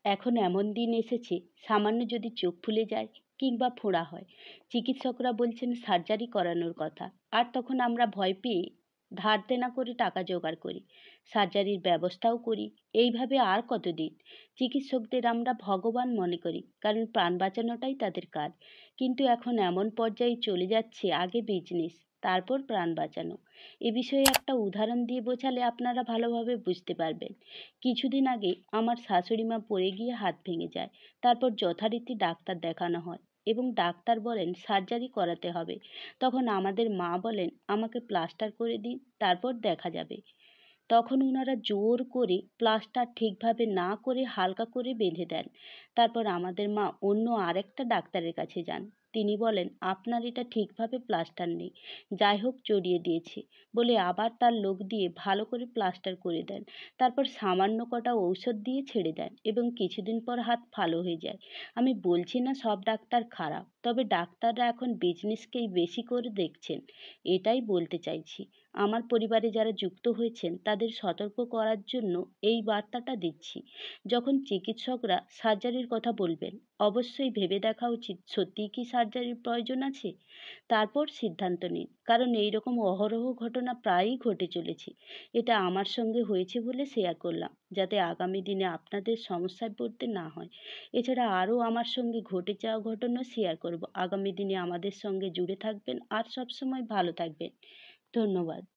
এখন এমন দিন এসেছে, সামান্য যদি চোখ ফুলে যায় কিংবা ফোঁড়া হয়, চিকিৎসকরা বলছেন সার্জারি করানোর কথা। আর তখন আমরা ভয় পেয়ে ধার দেনা করে টাকা জোগাড় করি, সার্জারির ব্যবস্থাও করি। এইভাবে আর কতদিন? চিকিৎসকদের আমরা ভগবান মনে করি, কারণ প্রাণ বাঁচানোটাই তাদের কাজ। কিন্তু এখন এমন পর্যায়ে চলে যাচ্ছে, আগে বিজনেস, তারপর প্রাণ বাঁচানো। এ বিষয়ে একটা উদাহরণ দিয়ে বোঝালে আপনারা ভালোভাবে বুঝতে পারবেন। কিছুদিন আগে আমার শাশুড়ি মা পড়ে গিয়ে হাত ভেঙে যায়। তারপর যথারীতি ডাক্তার দেখানো হয় এবং ডাক্তার বলেন সার্জারি করাতে হবে। তখন আমাদের মা বলেন আমাকে প্লাস্টার করে দিন, তারপর দেখা যাবে। তখন উনারা জোর করে প্লাস্টার ঠিকভাবে না করে হালকা করে বেঁধে দেন। তারপর আমাদের মা অন্য আরেকটা ডাক্তারের কাছে যান। তিনি বলেন আপনার এটা ঠিকভাবে প্লাস্টার নেই, যাই হোক জড়িয়ে দিয়েছে বলে আবার তার লোক দিয়ে ভালো করে প্লাস্টার করে দেন। তারপর সামান্য কটা ঔষধ দিয়ে ছেড়ে দেন এবং কিছুদিন পর হাত ভালো হয়ে যায়। আমি বলছি না সব ডাক্তার খারাপ, তবে ডাক্তাররা এখন বিজনেসকেই বেশি করে দেখছেন, এটাই বলতে চাইছি। আমার পরিবারে যারা যুক্ত হয়েছেন তাদের সতর্ক করার জন্য এই বার্তাটা দিচ্ছি। যখন চিকিৎসকরা সার্জারির কথা বলবেন, অবশ্যই ভেবে দেখা উচিত সত্যিই কি সার্জারির প্রয়োজন আছে। তারপর সিদ্ধান্ত নিন, কারণ এই রকম অহরহ ঘটনা প্রায়ই ঘটে চলেছে। এটা আমার সঙ্গে হয়েছে বলে শেয়ার করলাম, যাতে আগামী দিনে আপনাদের সমস্যায় পড়তে না হয়। এছাড়া আরও আমার সঙ্গে ঘটে যাওয়া ঘটনা শেয়ার করব। আগামী দিনে আমাদের সঙ্গে জুড়ে থাকবেন আর সবসময় ভালো থাকবেন। ধন্যবাদ।